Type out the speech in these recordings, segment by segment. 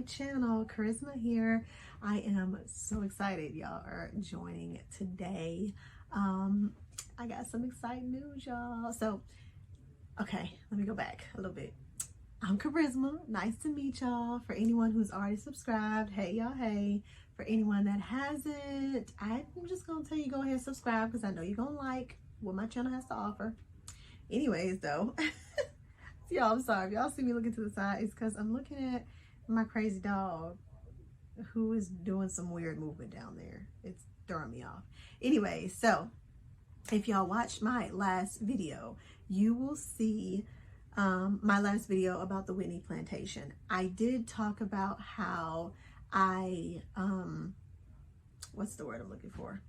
my channel. Charisma here. I am so excited y'all are joining today. I got some exciting news, y'all. So, okay, let me go back a little bit. I'm Charisma. Nice to meet y'all. For anyone who's already subscribed, hey y'all, hey. For anyone that hasn't, I'm just gonna tell you go ahead and subscribe because I know you're gonna like what my channel has to offer. Anyways, though, y'all, I'm sorry if y'all see me looking to the side. It's because I'm looking at my crazy dog who is doing some weird movement down there. It's throwing me off. Anyway, so if y'all watched my last video, you will see my last video about the Whitney plantation. I did talk about how I, what's the word I'm looking for?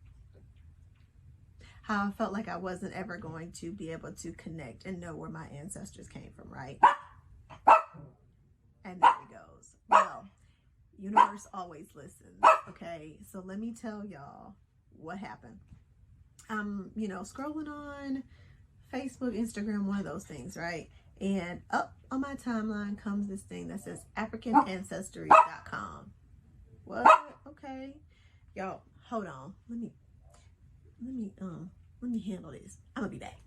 How I felt like I wasn't ever going to be able to connect and know where my ancestors came from, right? And there it goes. Well, universe always listens, okay? So let me tell y'all what happened. You know, scrolling on Facebook, Instagram, one of those things, right? And up on my timeline comes this thing that says AfricanAncestry.com. What? Okay. Y'all, hold on. Let me handle this. I'm gonna be back.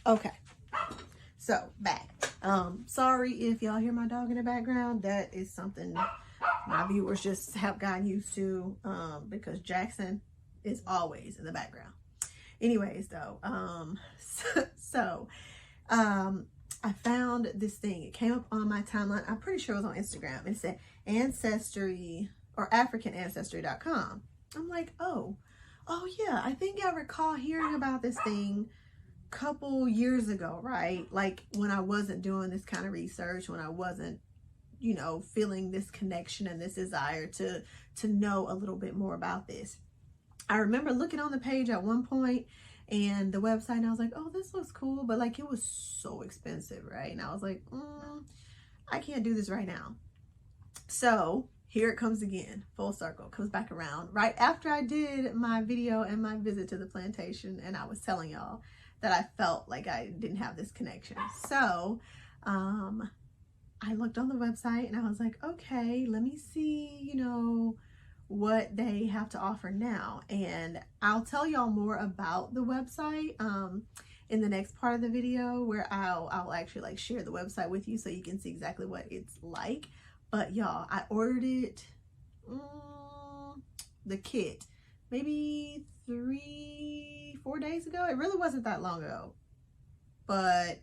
Okay. So back. Sorry if y'all hear my dog in the background. That is something my viewers just have gotten used to, because Jackson is always in the background. Anyways, though, I found this thing. It came up on my timeline. I'm pretty sure it was on Instagram. It said Ancestry or AfricanAncestry.com. I'm like, oh yeah, I think I recall hearing about this thing a couple years ago, right? Like when I wasn't doing this kind of research, when I wasn't, you know, feeling this connection and this desire to know a little bit more about this. I remember looking on the page at one point and the website, and I was like, oh, this looks cool, but like it was so expensive, right? And I was like, I can't do this right now. So here it comes again, full circle, comes back around right after I did my video and my visit to the plantation, and I was telling y'all that I felt like I didn't have this connection. So I looked on the website and I was like, okay, let me see, you know, what they have to offer now. And I'll tell y'all more about the website in the next part of the video, where I'll actually like share the website with you so you can see exactly what it's like. But y'all, I ordered it, the kit, maybe 3-4 days ago. It really wasn't that long ago, but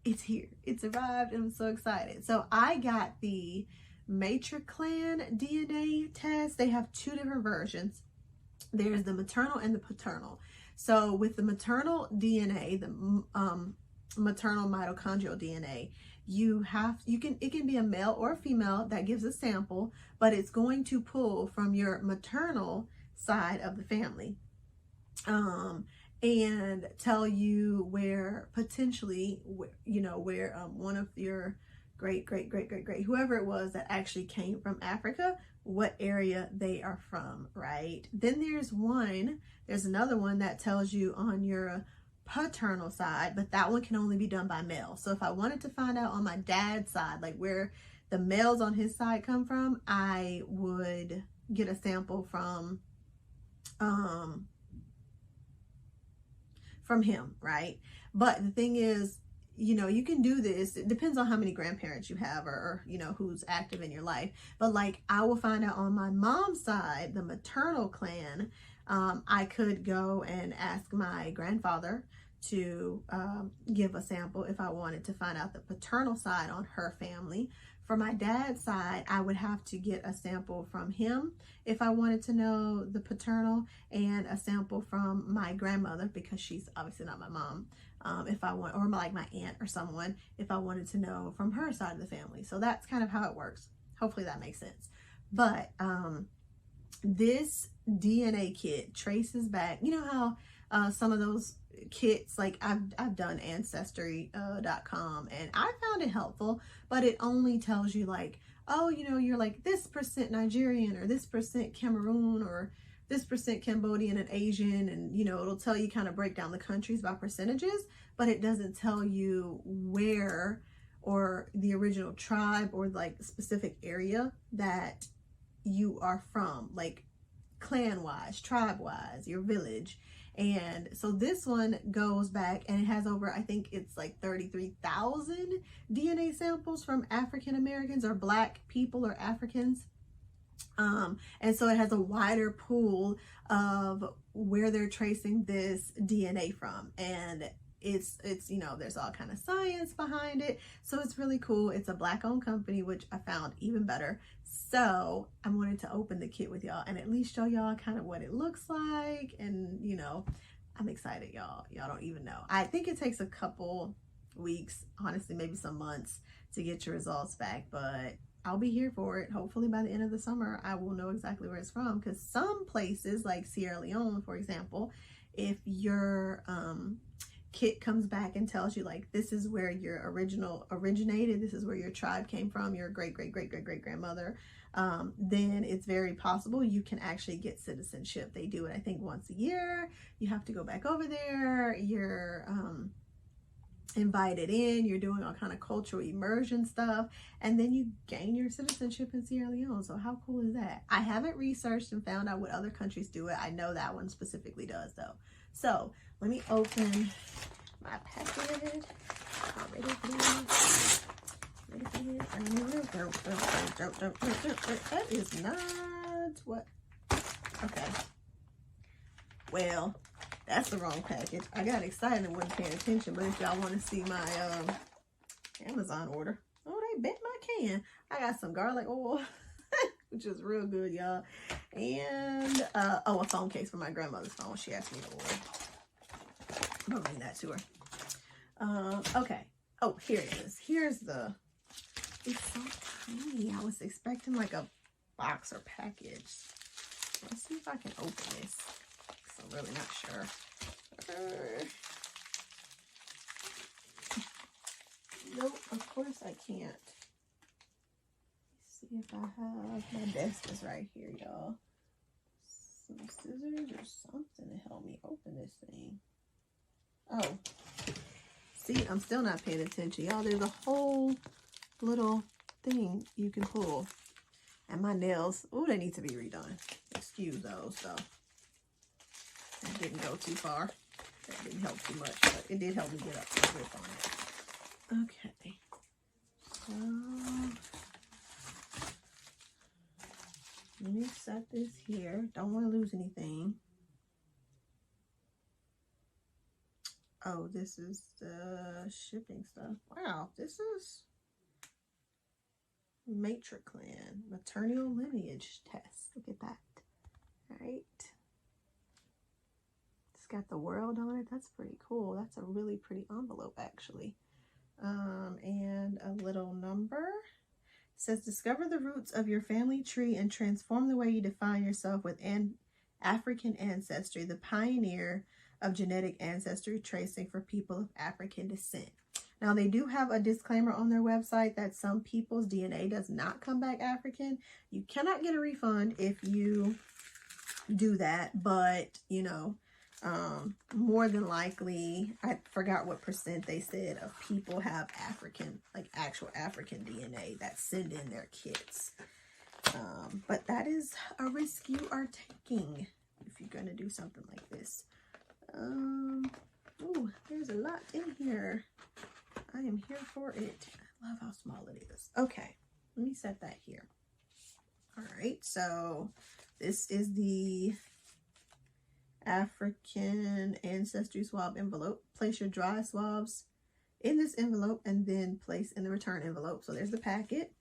it's here, it's arrived, and I'm so excited. So I got the Matriclan DNA test. They have two different versions. There's the maternal and the paternal. So with the maternal DNA, the maternal mitochondrial DNA, it can be a male or a female that gives a sample, but it's going to pull from your maternal side of the family and tell you where potentially, you know, where one of your great whoever it was that actually came from Africa, what area they are from, right? Then there's another one that tells you on your paternal side, but that one can only be done by male. So if I wanted to find out on my dad's side, like where the males on his side come from, I would get a sample from him, right? But the thing is, you know, you can do this. It depends on how many grandparents you have, or you know, who's active in your life. But like, I will find out on my mom's side, the maternal clan, I could go and ask my grandfather to give a sample if I wanted to find out the paternal side on her family. For my dad's side, I would have to get a sample from him if I wanted to know the paternal, and a sample from my grandmother, because she's obviously not my mom, if I want, or like my aunt or someone, if I wanted to know from her side of the family. So that's kind of how it works. Hopefully that makes sense. But this DNA kit traces back, you know how some of those kits, like I've done Ancestry.com, and I found it helpful, but it only tells you like oh, you know, you're like this percent Nigerian or this percent Cameroon or this percent Cambodian and Asian, and you know, it'll tell you, kind of break down the countries by percentages, but it doesn't tell you where or the original tribe or like specific area that you are from, like clan wise, tribe wise, your village. And so this one goes back and it has over, I think it's like 33,000 DNA samples from African Americans or Black people or Africans. And so it has a wider pool of where they're tracing this DNA from. And it's you know, there's all kind of science behind it, so it's really cool. It's a Black owned company, which I found even better. So I wanted to open the kit with y'all and at least show y'all kind of what it looks like. And you know, I'm excited, y'all don't even know. I think it takes a couple weeks, honestly, maybe some months to get your results back, but I'll be here for it. Hopefully by the end of the summer I will know exactly where it's from, because some places like Sierra Leone, for example, if your kit comes back and tells you like this is where your originated, this is where your tribe came from, your great grandmother, then it's very possible you can actually get citizenship. They do it, I think, once a year. You have to go back over there, you're invited in, you're doing all kind of cultural immersion stuff, and then you gain your citizenship in Sierra Leone. So how cool is that? I haven't researched and found out what other countries do it. I know that one specifically does though. So let me open my package. Ready for this? That is not what. Okay. Well, that's the wrong package. I got excited and wasn't paying attention, but if y'all want to see my Amazon order. Oh, they bent my can. I got some garlic oil, which is real good, y'all. And, oh, a phone case for my grandmother's phone. She asked me to order. I'm gonna bring that to her. Okay. Oh, here it is. Here's the, it's so tiny. I was expecting like a box or package. Let's see if I can open this. I'm really not sure. Nope, of course I can't. Let's see if I have, my desk is right here, y'all. Some scissors or something to help me open this thing. Oh, see, I'm still not paying attention, y'all. There's a whole little thing you can pull. And my nails, oh, they need to be redone. Excuse those, though. That didn't go too far. That didn't help too much, but it did help me get up to grip on it. Okay. So, let me set this here. Don't want to lose anything. Oh, this is the shipping stuff. Wow, this is Matriclan maternal lineage test. Look at that. All right. It's got the world on it. That's pretty cool. That's a really pretty envelope, actually. And a little number. It says, discover the roots of your family tree and transform the way you define yourself with African ancestry, the pioneer of genetic ancestry tracing for people of African descent. Now, they do have a disclaimer on their website that some people's DNA does not come back African. You cannot get a refund if you do that, but, you know, more than likely, I forgot what percent they said of people have African, like actual African DNA that send in their kits. But that is a risk you are taking if you're going to do something like this. Oh, there's a lot in here. I am here for it. I love how small it is. Okay, let me set that here. All right, so this is the African Ancestry swab envelope. Place your dry swabs in this envelope and then place in the return envelope. So there's the packet.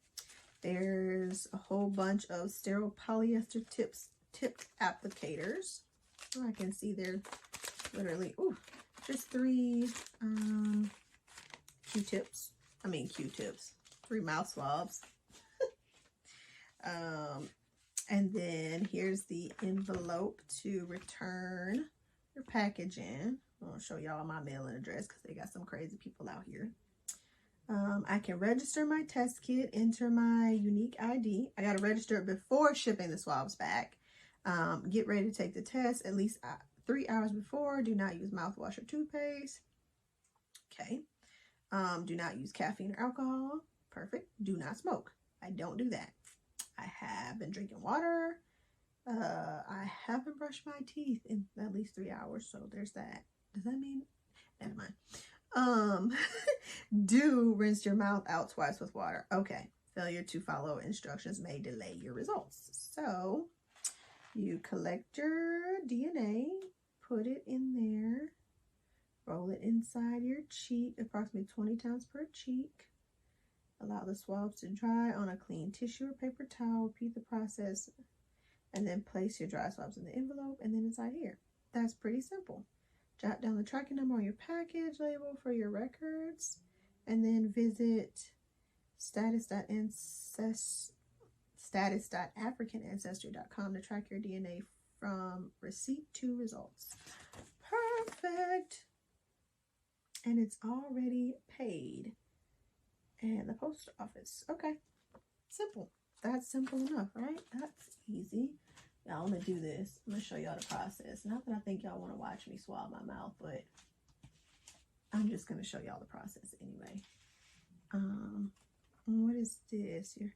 There's a whole bunch of sterile polyester tipped applicators. Oh, I can see they're literally, ooh, just 3 Q-tips. 3 mouth swabs. And then here's the envelope to return your package in. I'm going to show y'all my mailing address because they got some crazy people out here. I can register my test kit, enter my unique ID. I got to register it before shipping the swabs back. Get ready to take the test at least 3 hours before. Do not use mouthwash or toothpaste. Okay. Do not use caffeine or alcohol. Perfect. Do not smoke. I don't do that. I have been drinking water. I haven't brushed my teeth in at least 3 hours, so there's that. Does that mean? Never mind. Do rinse your mouth out twice with water. Okay. Failure to follow instructions may delay your results. So you collect your DNA, put it in there, roll it inside your cheek, approximately 20 times per cheek. Allow the swabs to dry on a clean tissue or paper towel. Repeat the process, and then place your dry swabs in the envelope and then inside here. That's pretty simple. Jot down the tracking number on your package label for your records, and then visit status.africanancestry.com to track your DNA from receipt to results. Perfect. And it's already paid. And the post office. Okay. Simple. That's simple enough, right? That's easy. Now, I'm going to do this. I'm going to show y'all the process. Not that I think y'all want to watch me swab my mouth, but I'm just going to show y'all the process anyway. What is this here?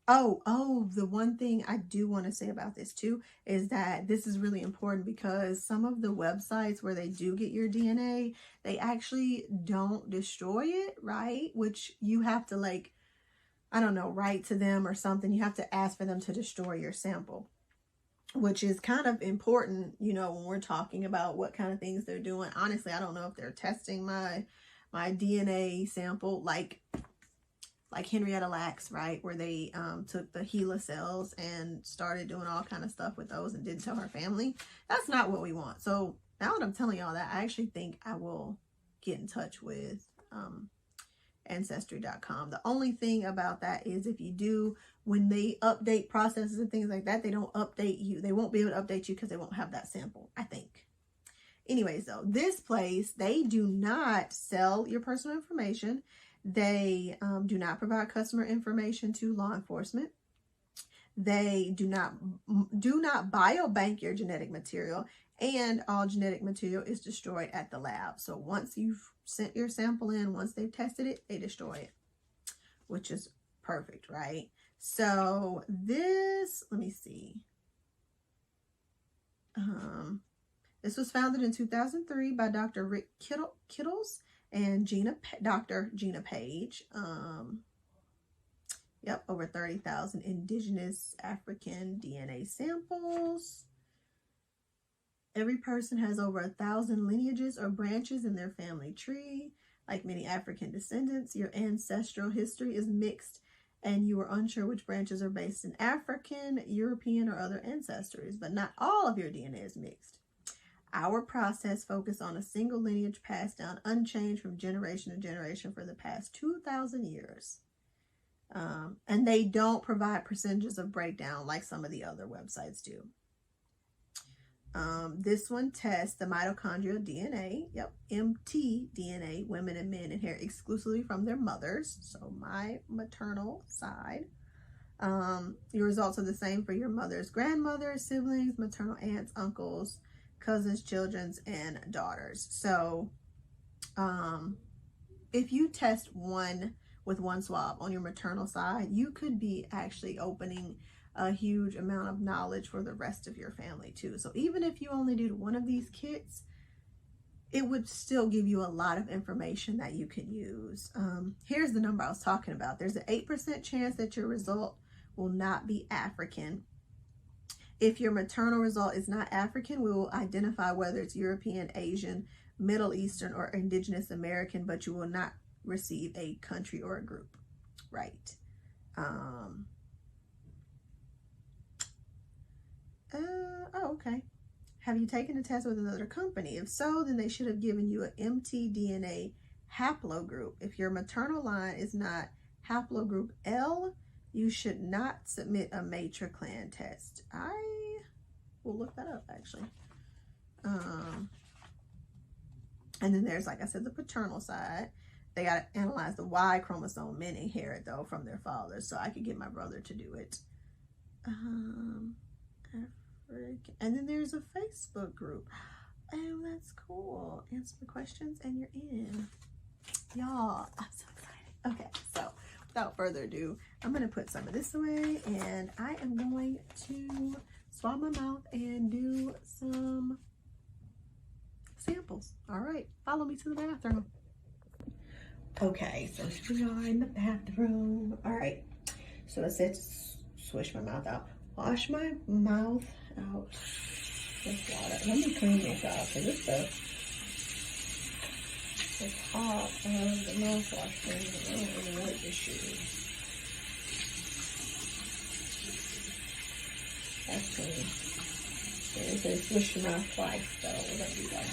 Oh, the one thing I do want to say about this too is that this is really important because some of the websites where they do get your DNA, they actually don't destroy it, right? Which you have to, like, I don't know, write to them or something. You have to ask for them to destroy your sample, which is kind of important, you know, when we're talking about what kind of things they're doing. Honestly, I don't know if they're testing my DNA sample like Henrietta Lacks, right? Where they took the HeLa cells and started doing all kind of stuff with those and didn't tell her family. That's not what we want. So now that I'm telling y'all that, I actually think I will get in touch with Ancestry.com. The only thing about that is if you do, when they update processes and things like that, they don't update you. They won't be able to update you because they won't have that sample, I think. Anyways, though, this place, they do not sell your personal information. They do not provide customer information to law enforcement. They do not biobank your genetic material, and all genetic material is destroyed at the lab. So once you've sent your sample in, once they've tested it, they destroy it, which is perfect, right? So this, let me see. This was founded in 2003 by Dr. Rick Kittles and Dr. Gina Page. Yep, over 30,000 indigenous African DNA samples. Every person has over 1,000 lineages or branches in their family tree. Like many African descendants, your ancestral history is mixed and you are unsure which branches are based in African, European, or other ancestries, but not all of your DNA is mixed. Our process focused on a single lineage passed down unchanged from generation to generation for the past 2,000 years. And they don't provide percentages of breakdown like some of the other websites do. This one tests the mitochondrial DNA, mtDNA, women and men inherit exclusively from their mothers, so my maternal side. Your results are the same for your mother's grandmothers, siblings, maternal aunts, uncles, cousins, children, and daughters. So if you test with one swab on your maternal side, you could be actually opening a huge amount of knowledge for the rest of your family too. So even if you only did one of these kits, it would still give you a lot of information that you can use. Here's the number I was talking about. There's an 8% chance that your result will not be African. If your maternal result is not African, we will identify whether it's European, Asian, Middle Eastern, or Indigenous American, but you will not receive a country or a group, right? Okay. Have you taken a test with another company? If so, then they should have given you an mtDNA haplogroup. If your maternal line is not haplogroup L, you should not submit a matriclan test. I will look that up, actually. And then there's, like I said, the paternal side. they got to analyze the Y chromosome men inherit though from their father, so I could get my brother to do it. And then there's a Facebook group. Oh, that's cool. Answer the questions and you're in. Y'all, I'm so excited. Okay, so without further ado, I'm going to put some of this away and I am going to swab my mouth and do some samples. All right, follow me to the bathroom. Okay, so here we are in the bathroom. All right, so it says swish my mouth out. Wash my mouth out with water. Let me clean this out because it's the top of the mouthwash thing. I don't even know what this is. That's clean. It says swish your mouth twice, so we're gonna do that.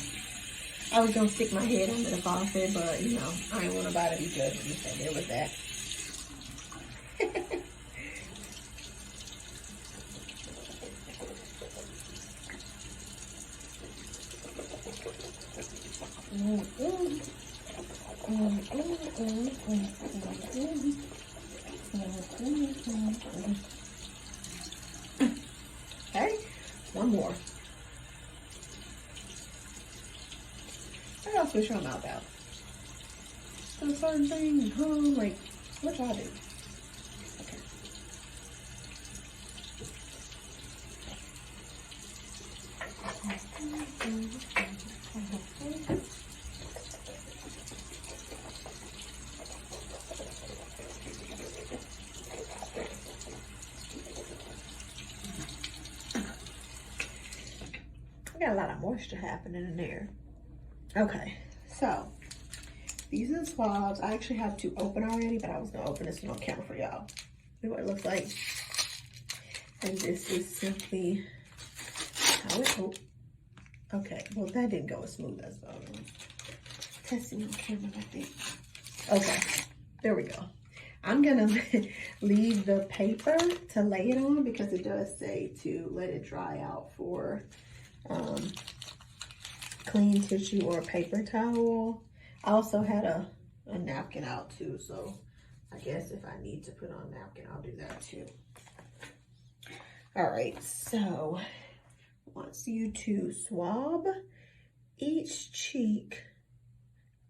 I was gonna stick my head under the faucet, but you know, I didn't want nobody to be judging me, so there was that. Okay, one more. I gotta switch my mouth out. So certain things, like, what y'all do? Okay. Got a lot of moisture happening in there. Okay, so these are the swabs. I actually have two open already, but I was gonna open this one on camera for y'all. See what it looks like. And this is simply how it. Oh, okay, well that didn't go as smooth as testing on camera, I think. Okay, there we go. I'm gonna leave the paper to lay it on because it does say to let it dry out for clean tissue or a paper towel. I also had a napkin out too, so I guess if I need to put on a napkin, I'll do that too. All right, so wants you to swab each cheek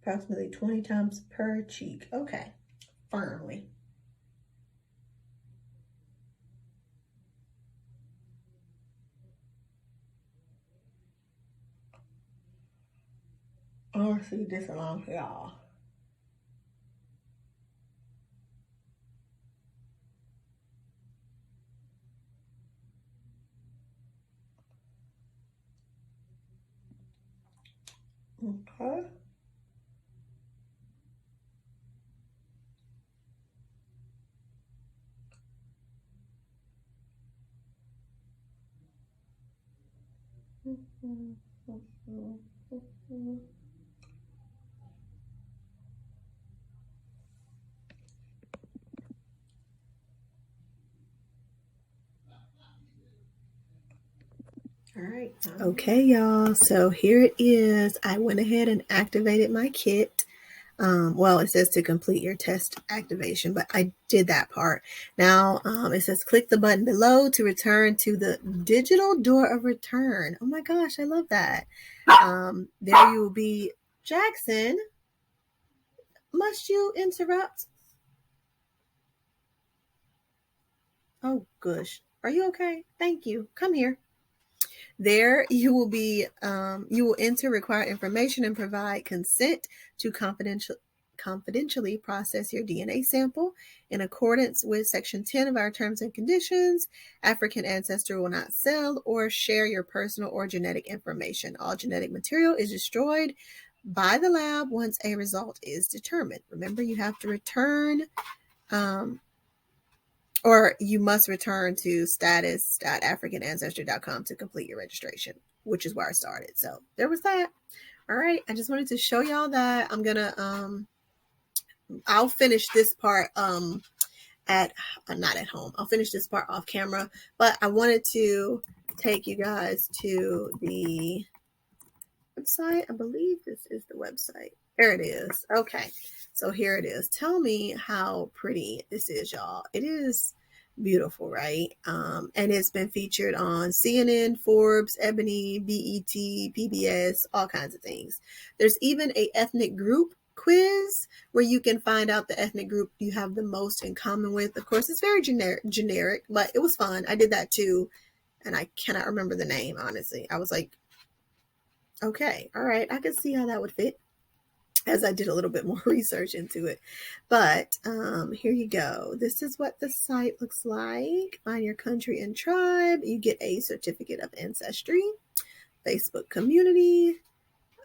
approximately 20 times per cheek. Okay, firmly. I'll see this along for y'all. Okay. All right. Okay, y'all. So here it is. I went ahead and activated my kit. Well, it says to complete your test activation, but I did that part. Now, it says click the button below to return to the digital door of return. Oh my gosh, I love that. There you will be. Jackson, must you interrupt? Oh, gosh. Are you okay? Thank you. Come here. There you will be, you will enter required information and provide consent to confidentially process your DNA sample in accordance with Section 10 of our terms and conditions. African Ancestry will not sell or share your personal or genetic information. All genetic material is destroyed by the lab once a result is determined. Remember, you have to return, or you must return to status.africanancestry.com to complete your registration, which is where I started. So there was that. All right. I just wanted to show y'all that. I'm going to, I'll finish this part, not at home. I'll finish this part off camera, but I wanted to take you guys to the website. I believe this is the website. There it is. Okay. So here it is. Tell me how pretty this is, y'all. It is beautiful, right? And it's been featured on CNN, Forbes, Ebony, BET, PBS, all kinds of things. There's even a ethnic group quiz where you can find out the ethnic group you have the most in common with. Of course, it's very generic, but it was fun. I did that too, and I cannot remember the name, honestly. I was like, okay, all right, I can see how that would fit as I did a little bit more research into it. But here you go. This is what the site looks like. Find your country and tribe. You get a certificate of ancestry. Facebook community.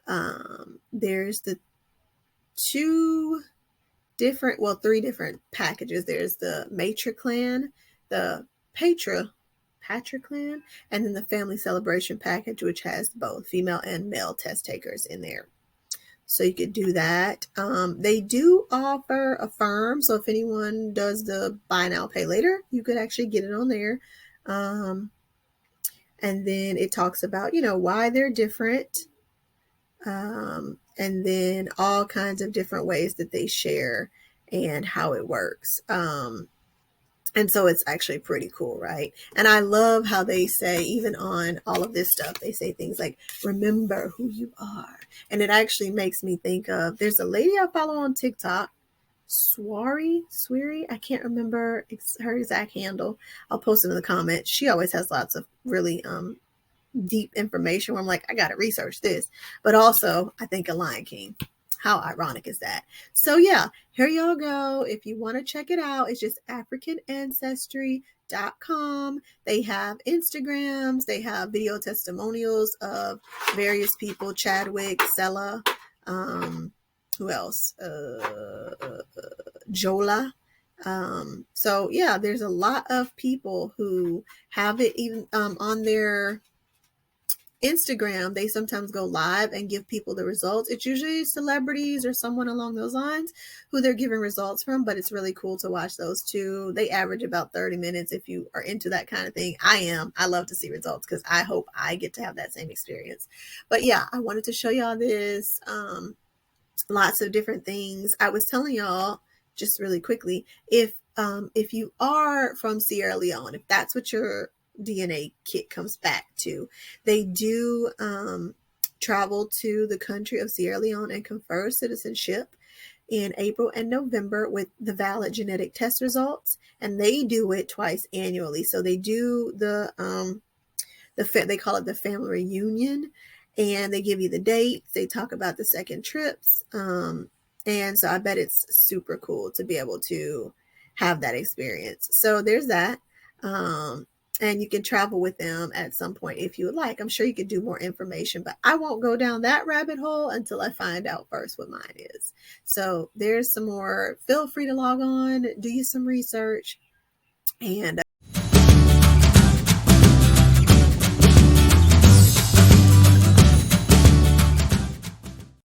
There's the three different packages. There's the Matric Clan, the Patra Clan, and then the Family Celebration package, which has both female and male test takers in there. So you could do that. They do offer a firm. So if anyone does the buy now, pay later, you could actually get it on there. And then it talks about, why they're different. And then all kinds of different ways that they share and how it works. And so it's actually pretty cool, right? And I love how they say, even on all of this stuff, they say things like, remember who you are. And it actually makes me think of, there's a lady I follow on TikTok, Sweary. I can't remember her exact handle. I'll post it in the comments. She always has lots of really deep information where I'm like, I got to research this. But also, I think a Lion King. How ironic is that? So yeah, here y'all go. If you want to check it out, it's just AfricanAncestry.com. They have Instagrams. They have video testimonials of various people. Chadwick, Sella, who else? Jola. So yeah, there's a lot of people who have it even on their Instagram. They sometimes go live and give people the results. It's usually celebrities or someone along those lines who they're giving results from, but it's really cool to watch those too. They average about 30 minutes if you are into that kind of thing. I love to see results because I hope I get to have that same experience. But yeah, I wanted to show y'all this. Lots of different things. I was telling y'all just really quickly, if you are from Sierra Leone, if that's what your DNA kit comes back to, they do travel to the country of Sierra Leone and confer citizenship in April and November with the valid genetic test results, and they do it twice annually. So they do they call it the family reunion, and they give you the dates. They talk about the second trips, and so I bet it's super cool to be able to have that experience. So there's that. And you can travel with them at some point if you would like. I'm sure you could do more information, but I won't go down that rabbit hole until I find out first what mine is. So there's some more. Feel free to log on, do you some research, and